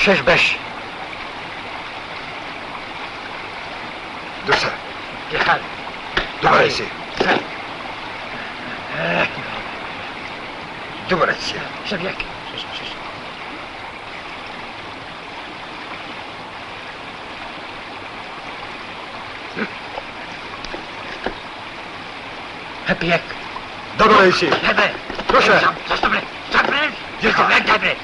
شش بش دوسه يخال دوباره سي خال دوباره سي شبيك هبيك دوباره سي هبه دوسه صبر صبر صبر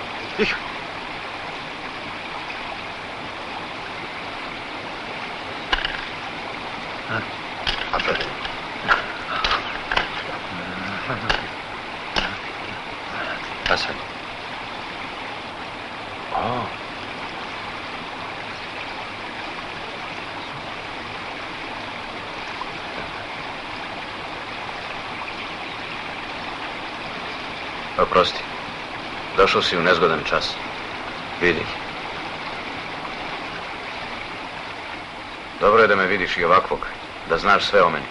حسن Oprosti, došao si u nezgodan čas. Vidi. Dobro je da me vidiš i ovakvog, da znaš sve o meni.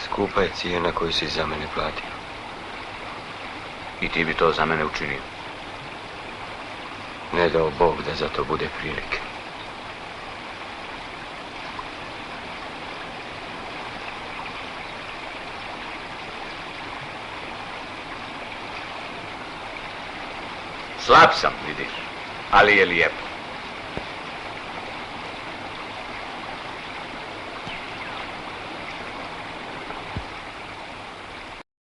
Skupa je cijena koju si za mene platio. I ti bi to za mene učinio. Ne dao Bog da za to bude prilike. Slab sam, vidiš, ali je lijepo.